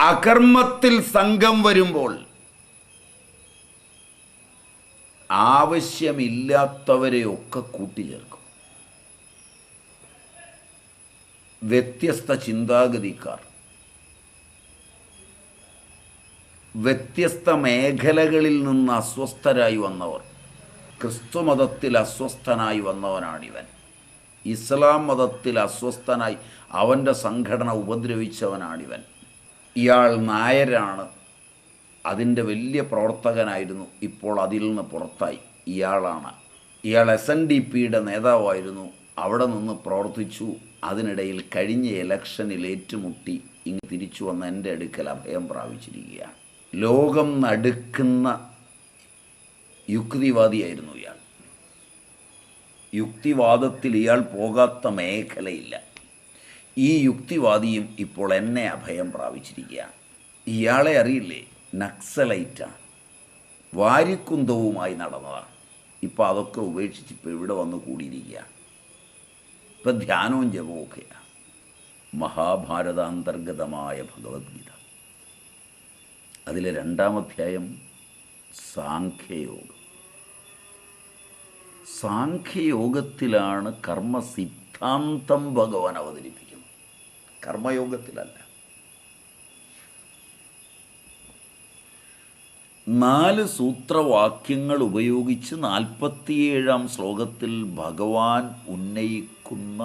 അകർമ്മത്തിൽ സംഘം വരുമ്പോൾ ആവശ്യമില്ലാത്തവരെയൊക്കെ കൂട്ടിച്ചേർക്കും. വ്യത്യസ്ത ചിന്താഗതിക്കാർ, വ്യത്യസ്ത മേഖലകളിൽ നിന്ന് അസ്വസ്ഥരായി വന്നവർ. ക്രിസ്തുമതത്തിൽ അസ്വസ്ഥനായി വന്നവനാണിവൻ. ഇസ്ലാം മതത്തിൽ അസ്വസ്ഥനായി അവൻ്റെ സംഘടന ഉപദ്രവിച്ചവനാണിവൻ. ഇയാൾ നായരാണ്, അതിൻ്റെ വലിയ പ്രവർത്തകനായിരുന്നു, ഇപ്പോൾ അതിൽ നിന്ന് പുറത്തായി. ഇയാൾ SNDPയുടെ നേതാവായിരുന്നു, അവിടെ നിന്ന് പ്രവർത്തിച്ചു. അതിനിടയിൽ കഴിഞ്ഞ ഇലക്ഷനിൽ ഏറ്റുമുട്ടി ഇങ്ങ് തിരിച്ചു വന്ന് എൻ്റെ അടുക്കൽ അഭയം പ്രാപിച്ചിരിക്കുകയാണ്. ലോകം നടുക്കുന്ന യുക്തിവാദിയായിരുന്നു ഇയാൾ. യുക്തിവാദത്തിൽ ഇയാൾ പോകാത്ത മേഖലയില്ല. ഈ യുക്തിവാദിയും ഇപ്പോൾ എന്നെ അഭയം പ്രാപിച്ചിരിക്കുകയാണ്. ഇയാളെ അറിയില്ലേ? നക്സലൈറ്റാണ്, വാരിക്കുന്തവുമായി നടന്നതാണ്. ഇപ്പോൾ അതൊക്കെ ഉപേക്ഷിച്ച് ഇപ്പോൾ ഇവിടെ വന്ന് കൂടിയിരിക്കുകയാണ്. ഇപ്പം ധ്യാനവും ജപവും ഒക്കെയാണ്. മഹാഭാരതാന്തർഗതമായ ഭഗവത്ഗീത, അതിലെ 2-ാം അധ്യായം സാഖ്യയോഗം. സാഖ്യയോഗത്തിലാണ് കർമ്മസിദ്ധാന്തം ഭഗവാൻ അവതരിപ്പിക്കുന്നത്, കർമ്മയോഗത്തിലല്ല. 4 സൂത്രവാക്യങ്ങൾ ഉപയോഗിച്ച് 47-ാം ശ്ലോകത്തിൽ ഭഗവാൻ ഉന്നയിക്കുന്ന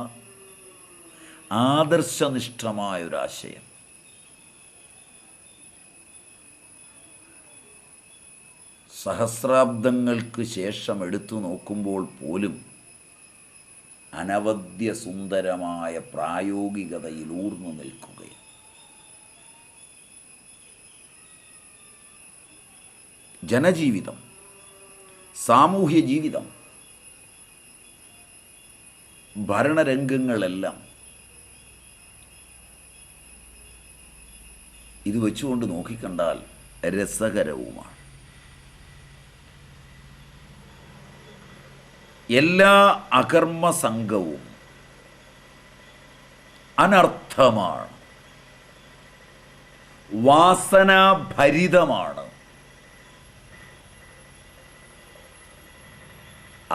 ആദർശനിഷ്ഠമായൊരാശയം. സഹസ്രാബ്ദങ്ങൾക്ക് ശേഷം എടുത്തു നോക്കുമ്പോൾ പോലും അനവദ്യ സുന്ദരമായ പ്രായോഗികതയിൽ ഊർന്നു നിൽക്കുകയാണ്. ജനജീവിതം, സാമൂഹ്യ ജീവിതം, ഭരണരംഗങ്ങളെല്ലാം ഇത് വെച്ചുകൊണ്ട് നോക്കിക്കണ്ടാൽ രസകരവുമാണ്. എല്ലാ അകർമ്മസംഘവും അനർത്ഥമാണ്, വാസനാഭരിതമാണ്.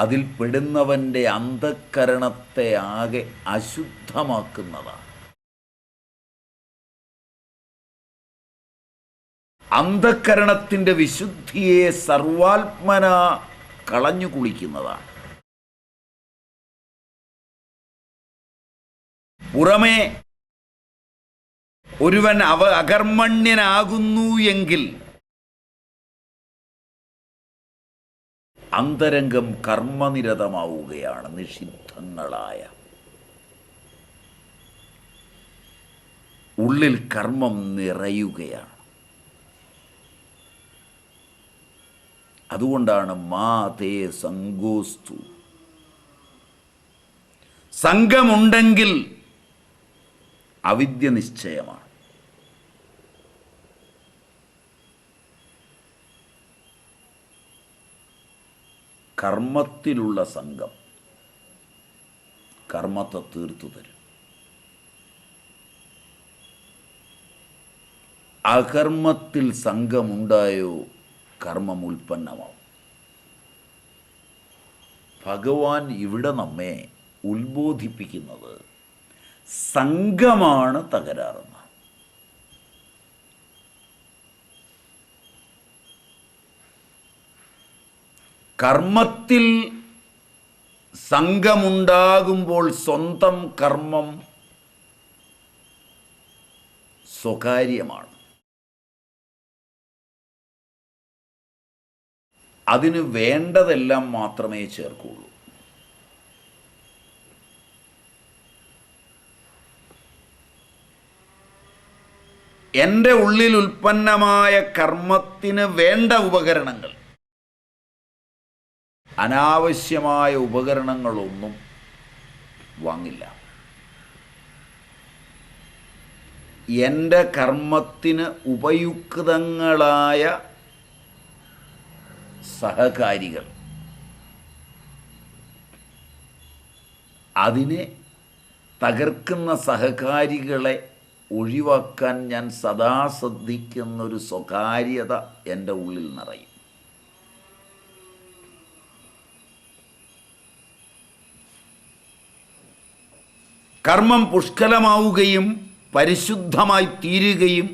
അതിൽ പെടുന്നവൻ്റെ അന്ധഃകരണത്തെ ആകെ അശുദ്ധമാക്കുന്നതാണ്. അന്ധഃകരണത്തിൻ്റെ വിശുദ്ധിയെ സർവാത്മന കളഞ്ഞു കുളിക്കുന്നതാണ്. പുറമേ ഒരുവൻ അകർമ്മണ്യനാകുന്നു എങ്കിൽ അന്തരംഗം കർമ്മനിരതമാവുകയാണ്. നിഷിദ്ധങ്ങളായ ഉള്ളിൽ കർമ്മം നിറയുകയാണ്. അതുകൊണ്ടാണ് മാ തേ സംഗോസ്തു, സംഘമുണ്ടെങ്കിൽ അവിദ്യ നിശ്ചയമാണ്. കർമ്മത്തിലുള്ള സംഘം കർമ്മത്തെ തീർത്തു തരും. അകർമ്മത്തിൽ സംഘമുണ്ടായോ കർമ്മം ഉൽപ്പന്നമാവും. ഭഗവാൻ ഇവിടെ നമ്മെ ഉത്ബോധിപ്പിക്കുന്നത് സംഘമാണ് തകരാറെന്ന്. കർമ്മത്തിൽ സംഘമുണ്ടാകുമ്പോൾ സ്വന്തം കർമ്മം സ്വകാര്യമാണ്. അതിന് വേണ്ടതെല്ലാം മാത്രമേ ചേർക്കുള്ളൂ. എൻ്റെ ഉള്ളിൽ ഉൽപ്പന്നമായ കർമ്മത്തിന് വേണ്ട ഉപകരണങ്ങൾ, അനാവശ്യമായ ഉപകരണങ്ങളൊന്നും വാങ്ങില്ല. എൻ്റെ കർമ്മത്തിന് ഉപയുക്തങ്ങളായ സഹകാരികൾ, അതിനെ തകർക്കുന്ന സഹകാരികളെ ഒഴിവാക്കാൻ ഞാൻ സദാ ശ്രദ്ധിക്കുന്നൊരു സ്വകാര്യത എൻ്റെ ഉള്ളിൽ നിറയും. കർമ്മം പുഷ്കലമാവുകയും പരിശുദ്ധമായി തീരുകയും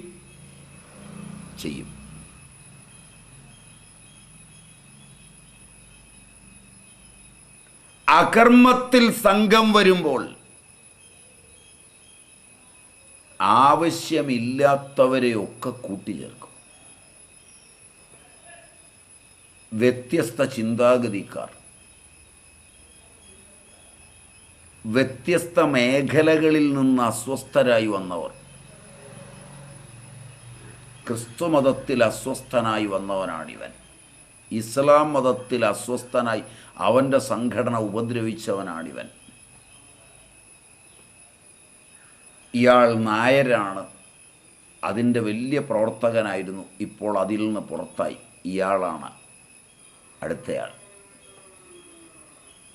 ചെയ്യും. അകർമ്മത്തിൽ സംഘം വരുമ്പോൾ ആവശ്യമില്ലാത്തവരെയൊക്കെ കൂട്ടിച്ചേർക്കും. വ്യത്യസ്ത ചിന്താഗതിക്കാർ, വ്യത്യസ്ത മേഖലകളിൽ നിന്ന് അസ്വസ്ഥരായി വന്നവർ. ക്രിസ്തുമതത്തിൽ അസ്വസ്ഥനായി വന്നവനാണിവൻ. ഇസ്ലാം മതത്തിൽ അസ്വസ്ഥനായി അവൻ്റെ സംഘടന ഉപദ്രവിച്ചവനാണിവൻ. ഇയാൾ നായരാണ്, അതിൻ്റെ വലിയ പ്രവർത്തകനായിരുന്നു, ഇപ്പോൾ അതിൽ നിന്ന് പുറത്തായി. ഇയാളാണ് അടുത്തയാൾ.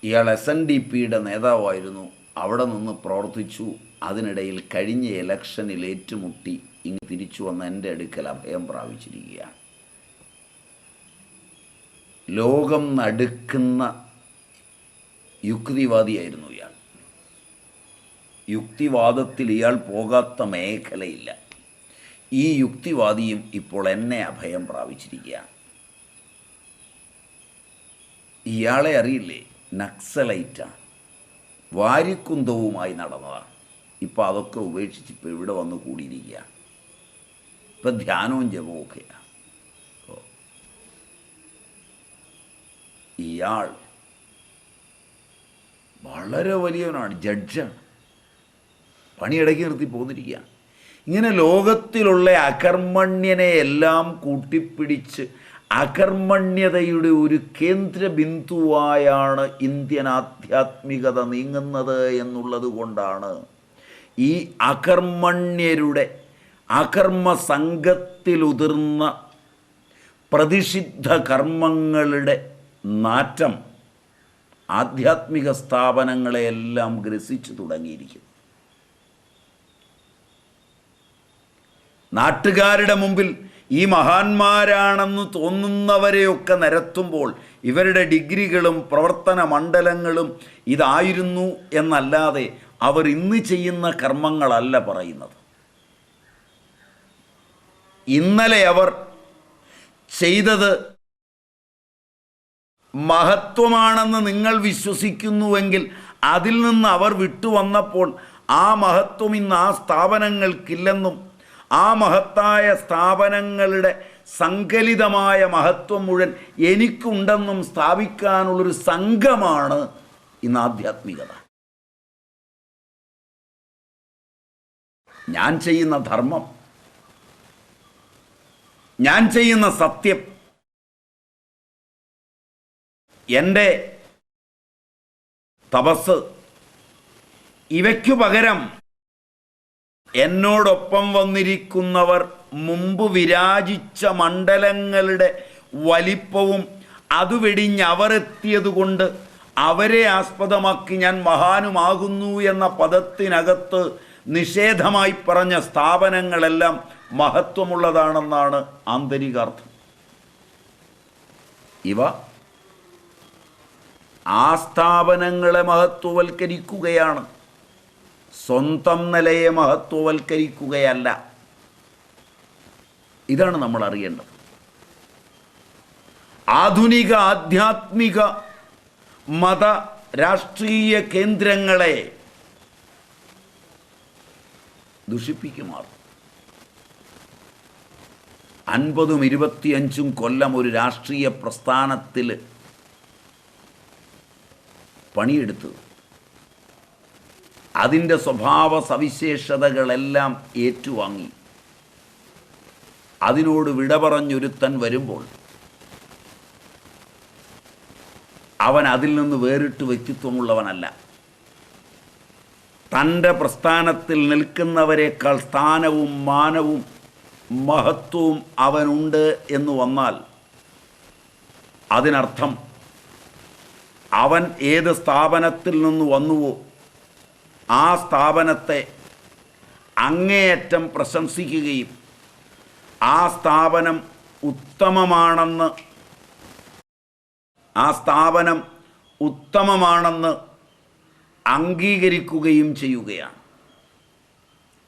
ഇയാൾ SNDPയുടെ നേതാവായിരുന്നു, അവിടെ നിന്ന് പ്രവർത്തിച്ചു. അതിനിടയിൽ കഴിഞ്ഞ ഇലക്ഷനിൽ ഏറ്റുമുട്ടി ഇങ്ങ് തിരിച്ചു വന്ന് എൻ്റെ അടുക്കൽ അഭയം പ്രാപിച്ചിരിക്കുകയാണ്. ലോകം നടുക്കുന്ന യുക്തിവാദിയായിരുന്നു ഇയാൾ. യുക്തിവാദത്തിൽ ഇയാൾ പോകാത്ത മേഖലയില്ല. ഈ യുക്തിവാദിയും ഇപ്പോൾ എന്നെ അഭയം പ്രാപിച്ചിരിക്കുകയാണ്. ഇയാളെ അറിയില്ലേ? നക്സലൈറ്റാണ്, വാരിക്കുന്തവുമായി നടന്നതാണ്. ഇപ്പോൾ അതൊക്കെ ഉപേക്ഷിച്ച് ഇപ്പോൾ ഇവിടെ വന്ന് കൂടിയിരിക്കുകയാണ്. ഇപ്പം ധ്യാനവും ജപവും ഒക്കെയാണ്. ഇയാൾ വളരെ വലിയവനാണ്, ജഡ്ജാണ്, പണിയിടയ്ക്ക് നിർത്തി പോന്നിരിക്കുകയാണ്. ഇങ്ങനെ ലോകത്തിലുള്ള അകർമ്മണ്യനെ എല്ലാം കൂട്ടിപ്പിടിച്ച് അകർമ്മണ്യതയുടെ ഒരു കേന്ദ്ര ബിന്ദുവായാണ് ഇന്ത്യൻ ആധ്യാത്മികത നീങ്ങുന്നത് എന്നുള്ളത് കൊണ്ടാണ് ഈ അകർമ്മണ്യരുടെ അകർമ്മ സംഘത്തിലുതിർന്ന പ്രതിഷിദ്ധ കർമ്മങ്ങളുടെ നാറ്റം ആധ്യാത്മിക സ്ഥാപനങ്ങളെയെല്ലാം ഗ്രസിച്ചു തുടങ്ങിയിരിക്കുന്നു. നാട്ടുകാരുടെ മുമ്പിൽ ഈ മഹാന്മാരാണെന്ന് തോന്നുന്നവരെയൊക്കെ നിരത്തുമ്പോൾ ഇവരുടെ ഡിഗ്രികളും പ്രവർത്തന മണ്ഡലങ്ങളും ഇതായിരുന്നു എന്നല്ലാതെ അവർ ഇന്ന് ചെയ്യുന്ന കർമ്മങ്ങളല്ല പറയുന്നത്. ഇന്നലെ അവർ ചെയ്തത് മഹത്വമാണെന്ന് നിങ്ങൾ വിശ്വസിക്കുന്നുവെങ്കിൽ അതിൽ നിന്ന് അവർ വിട്ടുവന്നപ്പോൾ ആ മഹത്വം ഇന്ന് ആ സ്ഥാപനങ്ങൾക്കില്ലെന്നും ആ മഹത്തായ സ്ഥാപനങ്ങളുടെ സങ്കലിതമായ മഹത്വം മുഴുവൻ എനിക്കുണ്ടെന്നും സ്ഥാപിക്കാനുള്ളൊരു സംഘമാണ് ഇന്ന് ആധ്യാത്മികത. ഞാൻ ചെയ്യുന്ന ധർമ്മം, ഞാൻ ചെയ്യുന്ന സത്യം, എൻ്റെ തപസ്, ഇവയ്ക്കു പകരം എന്നോടൊപ്പം വന്നിരിക്കുന്നവർ മുമ്പ് വിരാജിച്ച മണ്ഡലങ്ങളുടെ വലിപ്പവും അത് വെടിഞ്ഞ് അവർ എത്തിയതുകൊണ്ട് അവരെ ആസ്പദമാക്കി ഞാൻ മഹാനുമാകുന്നു എന്ന പദത്തിനകത്ത് നിഷേധമായി പറഞ്ഞ സ്ഥാപനങ്ങളെല്ലാം മഹത്വമുള്ളതാണെന്നാണ് ആന്തരികാർത്ഥം. ഇവ ആ സ്ഥാപനങ്ങളെ മഹത്വവൽക്കരിക്കുകയാണ്, സ്വന്തം നിലയെ മഹത്വവൽക്കരിക്കുകയല്ല. ഇതാണ് നമ്മൾ അറിയേണ്ടത്. ആധുനിക ആധ്യാത്മിക മത രാഷ്ട്രീയ കേന്ദ്രങ്ങളെ ദുഷിപ്പിക്കുമാർ 50-25 കൊല്ലം ഒരു രാഷ്ട്രീയ പ്രസ്ഥാനത്തിൽ പണിയെടുത്തു. അതിൻ്റെ സ്വഭാവ സവിശേഷതകളെല്ലാം ഏറ്റുവാങ്ങി അതിനോട് വിട പറഞ്ഞൊരുത്തൻ വരുമ്പോൾ അവൻ അതിൽ നിന്ന് വേറിട്ട് വ്യക്തിത്വമുള്ളവനല്ല. തൻ്റെ പ്രസ്ഥാനത്തിൽ നിൽക്കുന്നവരെക്കാൾ സ്ഥാനവും മാനവും മഹത്വവും അവനുണ്ട് എന്ന് വന്നാൽ അതിനർത്ഥം അവൻ ഏത് സ്ഥാപനത്തിൽ നിന്ന് വന്നുവോ ആ സ്ഥാപനത്തെ അങ്ങേയറ്റം പ്രശംസിക്കുകയും ആ സ്ഥാപനം ഉത്തമമാണെന്ന് അംഗീകരിക്കുകയും ചെയ്യുകയാണ്.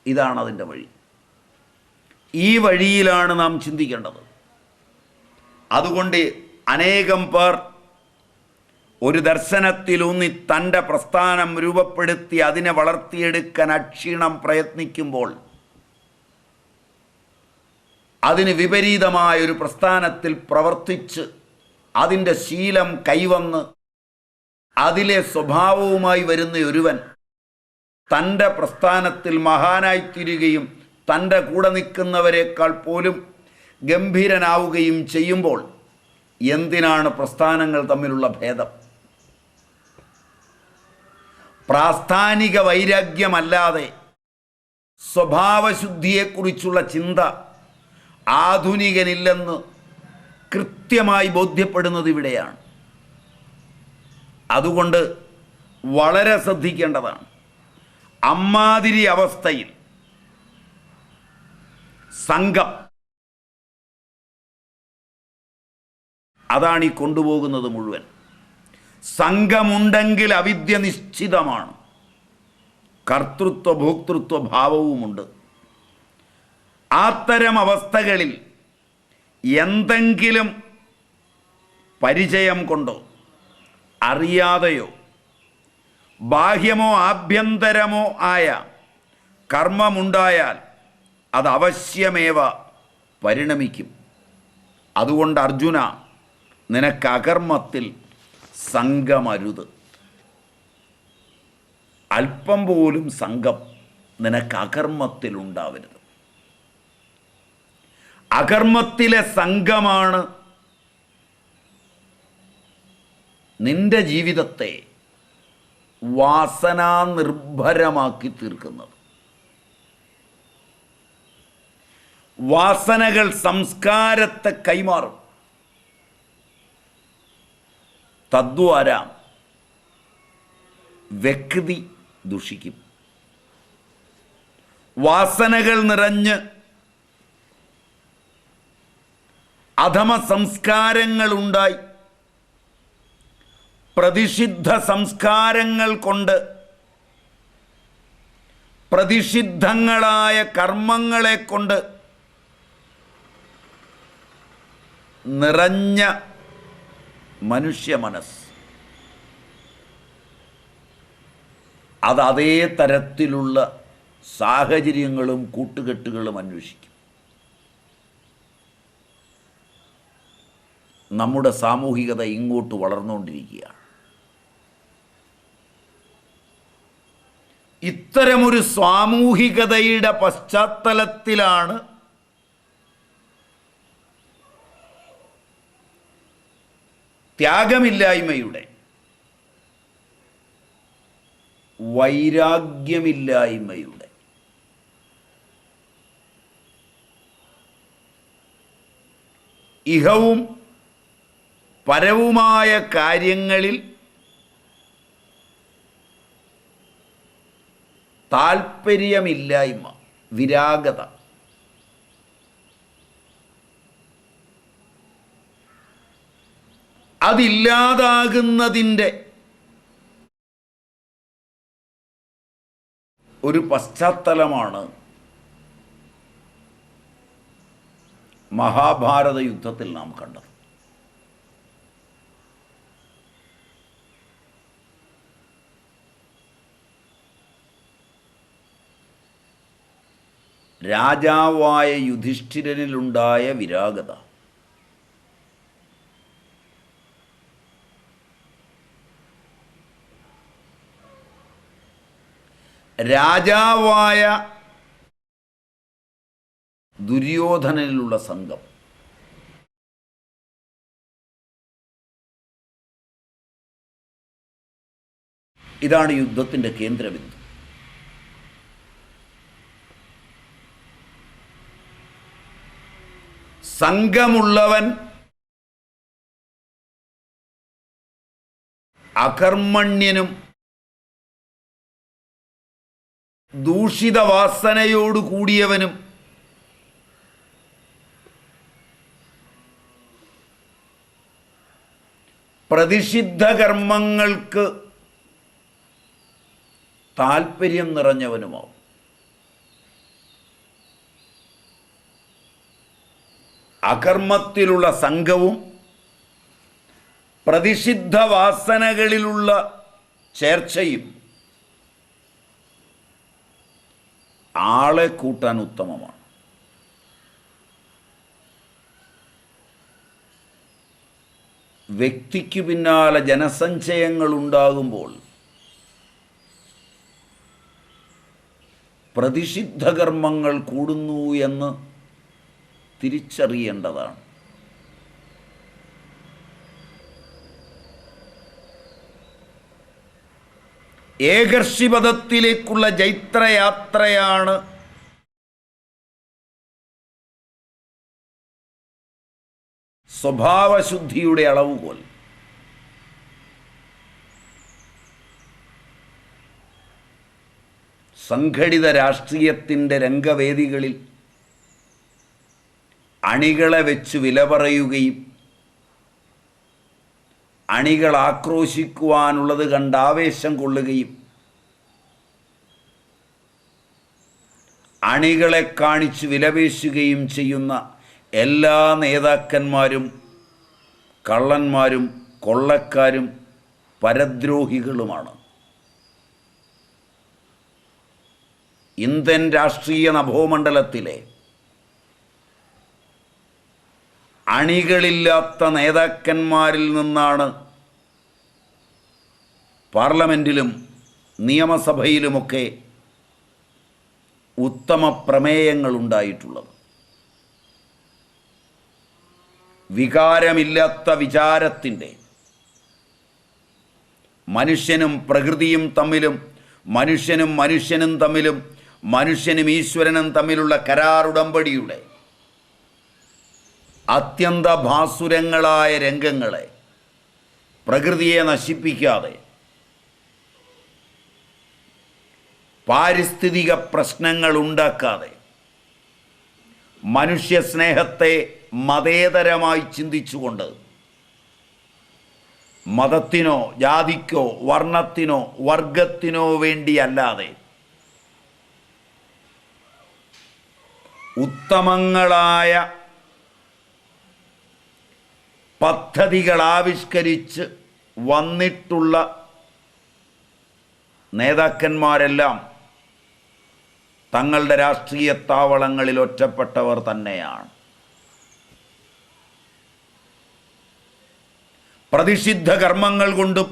ഇതാണ് അതിൻ്റെ വഴി. ഈ വഴിയിലാണ് നാം ചിന്തിക്കേണ്ടത്. അതുകൊണ്ട് അനേകം പേർ ഒരു ദർശനത്തിലൂന്നി തൻ്റെ പ്രസ്ഥാനം രൂപപ്പെടുത്തി അതിനെ വളർത്തിയെടുക്കാൻ അക്ഷീണം പ്രയത്നിക്കുമ്പോൾ അതിന് വിപരീതമായൊരു പ്രസ്ഥാനത്തിൽ പ്രവർത്തിച്ച് അതിൻ്റെ ശീലം കൈവന്ന് അതിലെ സ്വഭാവവുമായി വരുന്ന ഒരുവൻ തൻ്റെ പ്രസ്ഥാനത്തിൽ മഹാനായിത്തീരുകയും തൻ്റെ കൂടെ നിൽക്കുന്നവരെക്കാൾ പോലും ഗംഭീരനാവുകയും ചെയ്യുമ്പോൾ എന്തിനാണ് പ്രസ്ഥാനങ്ങൾ തമ്മിലുള്ള ഭേദം? പ്രാസ്ഥാനിക വൈരാഗ്യമല്ലാതെ സ്വഭാവശുദ്ധിയെക്കുറിച്ചുള്ള ചിന്ത ആധുനികനില്ലെന്ന് കൃത്യമായി ബോധ്യപ്പെടുന്നത് ഇവിടെയാണ്. അതുകൊണ്ട് വളരെ ശ്രദ്ധിക്കേണ്ടതാണ്. അമ്മാതിരി അവസ്ഥയിൽ സംഘം അതാണ് ഈ കൊണ്ടുപോകുന്നത് മുഴുവൻ. സംഘമുണ്ടെങ്കിൽ അവിദ്യ നിശ്ചിതമാണ്. കർത്തൃത്വ ഭോക്തൃത്വ ഭാവവുമുണ്ട്. അത്തരം അവസ്ഥകളിൽ എന്തെങ്കിലും പരിചയം കൊണ്ടോ അറിയാതെയോ ബാഹ്യമോ ആഭ്യന്തരമോ ആയ കർമ്മമുണ്ടായാൽ അത് അവശ്യമേവ പരിണമിക്കും. അതുകൊണ്ട് അർജുന, നിനക്ക് അകർമ്മത്തിൽ സംഘമരുത്. അല്പം പോലും സംഘം നിനക്ക് അകർമ്മത്തിലുണ്ടാവരുത്. അകർമ്മത്തിലെ സംഘമാണ് നിന്റെ ജീവിതത്തെ വാസനാനിർഭരമാക്കി തീർക്കുന്നത്. വാസനകൾ സംസ്കാരത്തെ കൈമാറും. തദ്വാര വ്യക്തി ദുഷിക്കും. വാസനകൾ നിറഞ്ഞ് അധമ സംസ്കാരങ്ങളുണ്ടായി പ്രതിഷിദ്ധ സംസ്കാരങ്ങൾ കൊണ്ട് പ്രതിഷിദ്ധങ്ങളായ കർമ്മങ്ങളെ കൊണ്ട് നിറഞ്ഞ മനുഷ്യ മനസ്സ് അത് അതേ തരത്തിലുള്ള സാഹചര്യങ്ങളും കൂട്ടുകെട്ടുകളും അന്വേഷിക്കും. നമ്മുടെ സാമൂഹികത ഇങ്ങോട്ട് വളർന്നുകൊണ്ടിരിക്കുകയാണ്. ഇത്തരമൊരു സാമൂഹികതയുടെ പശ്ചാത്തലത്തിലാണ് ത്യാഗമില്ലായ്മയുടെ, വൈരാഗ്യമില്ലായ്മയുടെ, ഇഹവും പരവുമായ കാര്യങ്ങളിൽ താൽപ്പര്യമില്ലായ്മ, വിരാഗത, അതില്ലാതാകുന്നതിൻ്റെ ഒരു പശ്ചാത്തലമാണ് മഹാഭാരത യുദ്ധത്തിൽ നാം കണ്ടത്. രാജാവായ യുധിഷ്ഠിരനിലുണ്ടായ വിരാഗത രാജാവായ ദുര്യോധനനിലുള്ള സംഘം ഇതാണ് യുദ്ധത്തിൻ്റെ കേന്ദ്രബിന്ദു. സംഘമുള്ളവൻ അകർമ്മണ്യനും ദൂഷിത വാസനയോട് കൂടിയവനും പ്രതിഷിദ്ധ കർമ്മങ്ങൾക്ക് താൽപ്പര്യം നിറഞ്ഞവനുമാവും. അകർമ്മത്തിലുള്ള സംഘവും പ്രതിഷിദ്ധ വാസനകളിലുള്ള ചേർച്ചയും ആളെ കൂട്ടാൻ ഉത്തമമാണ്. വ്യക്തിക്ക് പിന്നാലെ ജനസഞ്ചയങ്ങൾ ഉണ്ടാകുമ്പോൾ പ്രതിഷിദ്ധ കർമ്മങ്ങൾ കൂടുന്നു എന്ന് തിരിച്ചറിയേണ്ടതാണ്. ഏകർഷിപദത്തിലേക്കുള്ള ജൈത്രയാത്രയാണ് സ്വഭാവശുദ്ധിയുടെ അളവുകോൽ. സംഘടിത രാഷ്ട്രീയത്തിൻ്റെ രംഗവേദികളിൽ അണികളെ വെച്ച് വില പറയുകയും അണികൾ ആക്രോശിക്കുവാനുള്ളത് കണ്ട് ആവേശം കൊള്ളുകയും അണികളെ കാണിച്ച് വിലപേശുകയും ചെയ്യുന്ന എല്ലാ നേതാക്കന്മാരും കള്ളന്മാരും കൊള്ളക്കാരും പരദ്രോഹികളുമാണ്. ഇന്ത്യൻ രാഷ്ട്രീയ നഭോമണ്ഡലത്തിലെ അണികളില്ലാത്ത നേതാക്കന്മാരിൽ നിന്നാണ് പാർലമെൻറ്റിലും നിയമസഭയിലുമൊക്കെ ഉത്തമ പ്രമേയങ്ങളുണ്ടായിട്ടുള്ളത്. വികാരമില്ലാത്ത വിചാരത്തിൻ്റെ, മനുഷ്യനും പ്രകൃതിയും തമ്മിലും മനുഷ്യനും തമ്മിലും മനുഷ്യനും ഈശ്വരനും തമ്മിലുള്ള കരാറുടമ്പടിയുടെ അത്യന്തഭാസുരങ്ങളായ രംഗങ്ങളെ പ്രകൃതിയെ നശിപ്പിക്കാതെ, പാരിസ്ഥിതിക പ്രശ്നങ്ങൾ ഉണ്ടാക്കാതെ, മനുഷ്യ സ്നേഹത്തെ മതേതരമായി ചിന്തിച്ചുകൊണ്ട് മതത്തിനോ ജാതിക്കോ വർണ്ണത്തിനോ വർഗത്തിനോ വേണ്ടിയല്ലാതെ ഉത്തമങ്ങളായ പദ്ധതികൾ ആവിഷ്കരിച്ച് വന്നിട്ടുള്ള നേതാക്കന്മാരെല്ലാം തങ്ങളുടെ രാഷ്ട്രീയ താവളങ്ങളിൽ ഒറ്റപ്പെട്ടവർ തന്നെയാണ്. പ്രതിഷിദ്ധ കർമ്മങ്ങൾ കൊണ്ടും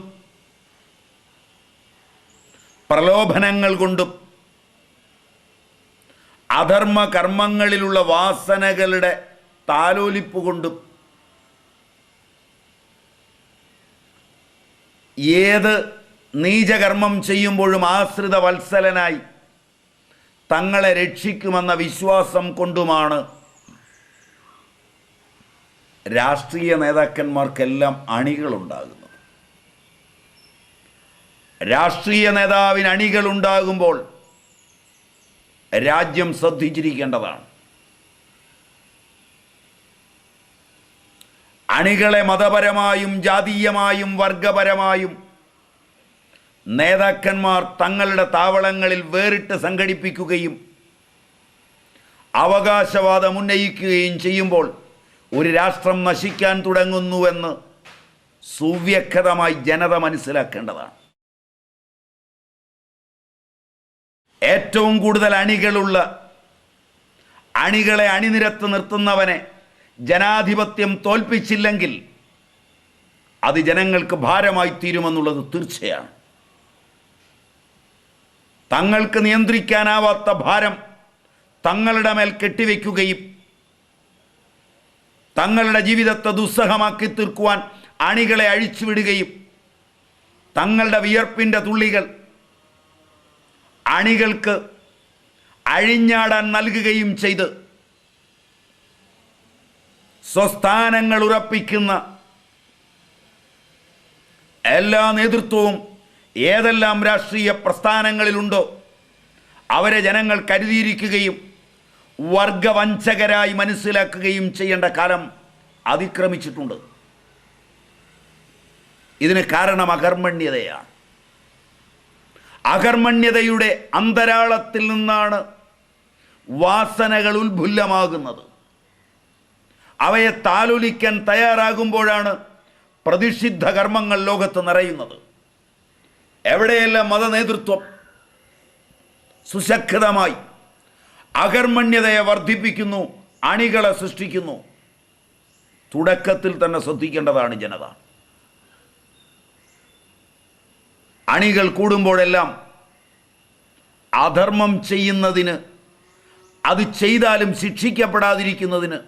പ്രലോഭനങ്ങൾ കൊണ്ടും അധർമ്മ കർമ്മങ്ങളിലുള്ള വാസനകളുടെ താലോലിപ്പ് കൊണ്ടും ഏത് നീചകർമ്മം ചെയ്യുമ്പോഴും ആശ്രിത വത്സലനായി തങ്ങളെ രക്ഷിക്കുമെന്ന വിശ്വാസം കൊണ്ടുമാണ് രാഷ്ട്രീയ നേതാക്കന്മാർക്കെല്ലാം അണികളുണ്ടാകുന്നത്. രാഷ്ട്രീയ നേതാവിന് അണികളുണ്ടാകുമ്പോൾ രാജ്യം ശ്രദ്ധിച്ചിരിക്കേണ്ടതാണ്. അണികളെ മതപരമായും ജാതീയമായും വർഗപരമായും നേതാക്കന്മാർ തങ്ങളുടെ താവളങ്ങളിൽ വേറിട്ട് സംഘടിപ്പിക്കുകയും അവകാശവാദം ഉന്നയിക്കുകയും ചെയ്യുമ്പോൾ ഒരു രാഷ്ട്രം നശിക്കാൻ തുടങ്ങുന്നുവെന്ന് സുവ്യക്തമായി ജനത മനസ്സിലാക്കേണ്ടതാണ്. ഏറ്റവും കൂടുതൽ അണികളുള്ള, അണികളെ അണിനിരത്ത് നിർത്തുന്നവനെ ജനാധിപത്യം തോൽപ്പിച്ചില്ലെങ്കിൽ അത് ജനങ്ങൾക്ക് ഭാരമായി തീരുമെന്നുള്ളത് തീർച്ചയാണ്. തങ്ങൾക്ക് നിയന്ത്രിക്കാനാവാത്ത ഭാരം തങ്ങളുടെ മേൽ കെട്ടിവെക്കുകയും തങ്ങളുടെ ജീവിതത്തെ ദുസ്സഹമാക്കി തീർക്കുവാൻ അണികളെ അഴിച്ചുവിടുകയും തങ്ങളുടെ വിയർപ്പിൻ്റെ തുള്ളികൾ അണികൾക്ക് അഴിഞ്ഞാടാൻ നൽകുകയും ചെയ്ത് സ്വസ്ഥാനങ്ങൾ ഉറപ്പിക്കുന്ന എല്ലാ നേതൃത്വവും ഏതെല്ലാം രാഷ്ട്രീയ പ്രസ്ഥാനങ്ങളിലുണ്ടോ അവരെ ജനങ്ങൾ കരുതിയിരിക്കുകയും വർഗവഞ്ചകരായി മനസ്സിലാക്കുകയും ചെയ്യേണ്ട കാലം അതിക്രമിച്ചിട്ടുണ്ട്. ഇതിന് കാരണം അകർമ്മണ്യതയാണ്. അകർമ്മണ്യതയുടെ അന്തരാളത്തിൽ നിന്നാണ് വാസനകൾ ഉത്ഫുല്ലമാകുന്നത്. അവയെ താലോലിക്കാൻ തയ്യാറാകുമ്പോഴാണ് പ്രതിഷിദ്ധ കർമ്മങ്ങൾ ലോകത്ത് നിറയുന്നത്. എവിടെയെല്ലാം മതനേതൃത്വം സുശക്തമായി അകർമ്മണ്യതയെ വർദ്ധിപ്പിക്കുന്നു, അണികളെ സൃഷ്ടിക്കുന്നു, തുടക്കത്തിൽ തന്നെ ശ്രദ്ധിക്കേണ്ടതാണ് ജനത. അണികൾ കൂടുമ്പോഴെല്ലാം അധർമ്മം ചെയ്യുന്നതിന്, അത് ചെയ്താലും ശിക്ഷിക്കപ്പെടാതിരിക്കുന്നതിന്,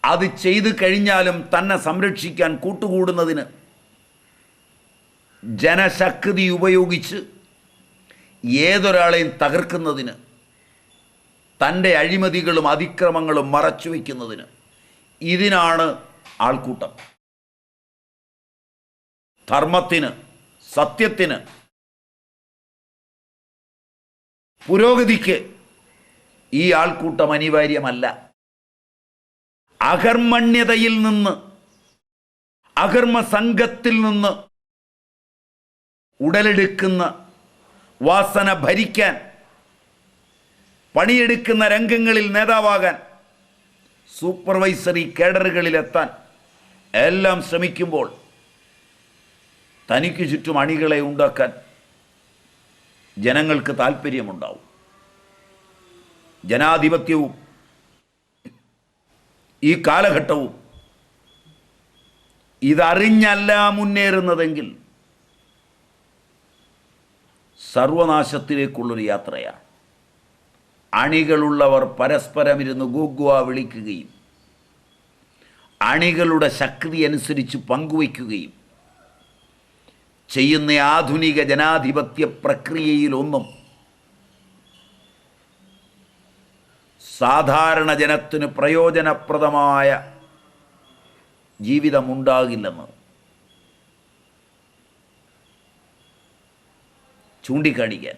അത് ചെയ്തു കഴിഞ്ഞാലും തന്നെ സംരക്ഷിക്കാൻ കൂട്ടുകൂടുന്നതിന് ജനശക്തി ഉപയോഗിച്ച് ഏതൊരാളെയും തകർക്കുന്നതിന്, തൻ്റെ അഴിമതികളും അതിക്രമങ്ങളും മറച്ചു വയ്ക്കുന്നതിന്, ഇതിനാണ് ആൾക്കൂട്ടം. ധർമ്മത്തിന്, സത്യത്തിന്, പുരോഗതിക്ക് ഈ ആൾക്കൂട്ടം അനിവാര്യമല്ല. അകർമ്മണ്യതയിൽ നിന്ന്, അകർമ്മ സംഘത്തിൽ നിന്ന് ഉടലെടുക്കുന്ന വാസന ഭരിക്കാൻ, പണിയെടുക്കുന്ന രംഗങ്ങളിൽ നേതാവാകാൻ, സൂപ്പർവൈസറി കേഡറുകളിലെത്താൻ എല്ലാം ശ്രമിക്കുമ്പോൾ തനിക്ക് ചുറ്റും അണികളെ ഉണ്ടാക്കാൻ ജനങ്ങൾക്ക് താല്പര്യമുണ്ടാവും. ജനാധിപത്യവും ഈ കാലഘട്ടവും ഇതറിഞ്ഞല്ല മുന്നേറുന്നതെങ്കിൽ സർവനാശത്തിലേക്കുള്ളൊരു യാത്രയാണ്. അണികളുള്ളവർ പരസ്പരം ഇരുന്ന് ഗൂഗ്വ വിളിക്കുകയും അണികളുടെ ശക്തി അനുസരിച്ച് പങ്കുവയ്ക്കുകയും ചെയ്യുന്ന ആധുനിക ജനാധിപത്യ പ്രക്രിയയിലൊന്നും സാധാരണ ജനത്തിന് പ്രയോജനപ്രദമായ ജീവിതമുണ്ടാകില്ലെന്ന് ചൂണ്ടിക്കാണിക്കാൻ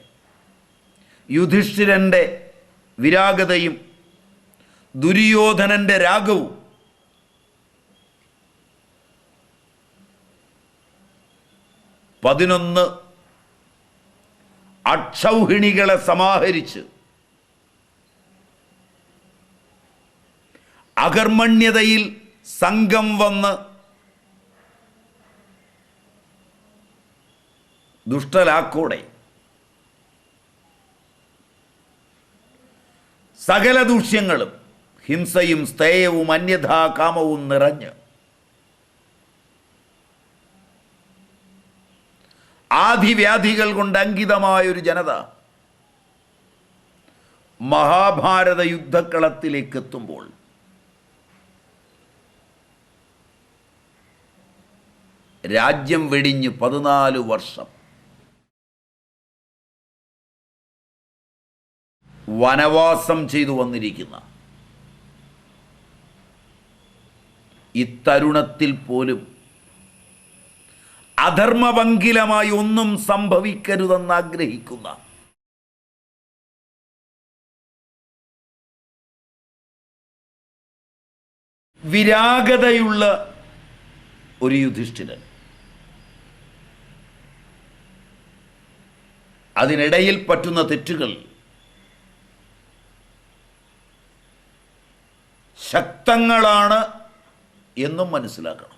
യുധിഷ്ഠിരൻ്റെ വിരാഗതയും ദുര്യോധനൻ്റെ രാഗവും പതിനൊന്ന് അക്ഷൗഹിണികളെ സമാഹരിച്ച് അകർമ്മണ്യതയിൽ സംഘം വന്ന് ദുഷ്ടലാക്കോടെ സകല ദൂഷ്യങ്ങളും ഹിംസയും സ്തേയവും അന്യഥാകാമവും നിറഞ്ഞ് ആധിവ്യാധികൾ കൊണ്ട് അങ്കിതമായൊരു ജനത മഹാഭാരത യുദ്ധക്കളത്തിലേക്ക് എത്തുമ്പോൾ രാജ്യം വെടിഞ്ഞ് 14 വർഷം വനവാസം ചെയ്തു വന്നിരിക്കുന്ന ഇത്തരുണത്തിൽ പോലും അധർമ്മഭംഗിലമായി ഒന്നും സംഭവിക്കരുതെന്ന് ആഗ്രഹിക്കുന്ന വിരാഗതയുള്ള ഒരു യുധിഷ്ഠിരൻ, അതിനിടയിൽ പറ്റുന്ന തെറ്റുകൾ ശക്തങ്ങളാണ് എന്നും മനസ്സിലാക്കണം.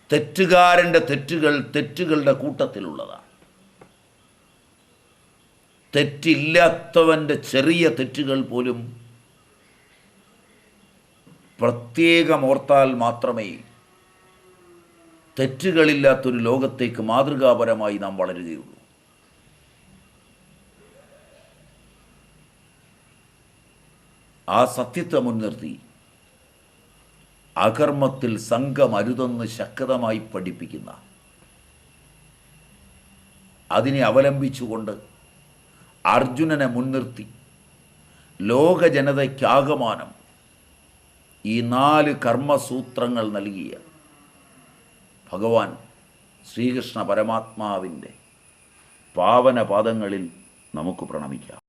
തെറ്റുകാരൻ്റെ തെറ്റുകൾ തെറ്റുകളുടെ കൂട്ടത്തിലുള്ളതാണ്. തെറ്റില്ലാത്തവൻ്റെ ചെറിയ തെറ്റുകൾ പോലും പ്രത്യേകം ഓർത്താൽ മാത്രമേ തെറ്റുകളില്ലാത്തൊരു ലോകത്തേക്ക് മാതൃകാപരമായി നാം വളരുകയുള്ളൂ. ആ സത്യത്തെ മുൻനിർത്തി അകർമ്മത്തിൽ സംഘമരുതെന്ന് ശക്തമായി പഠിപ്പിക്കുന്ന, അതിനെ അവലംബിച്ചുകൊണ്ട് അർജുനനെ മുൻനിർത്തി ലോക ജനതയ്ക്കാകമാനം ഈ 4 കർമ്മസൂത്രങ്ങൾ നൽകിയ ഭഗവാൻ ശ്രീകൃഷ്ണ പരമാത്മാവിൻ്റെ പാവന പാദങ്ങളിൽ നമുക്ക് പ്രണമിക്കാം.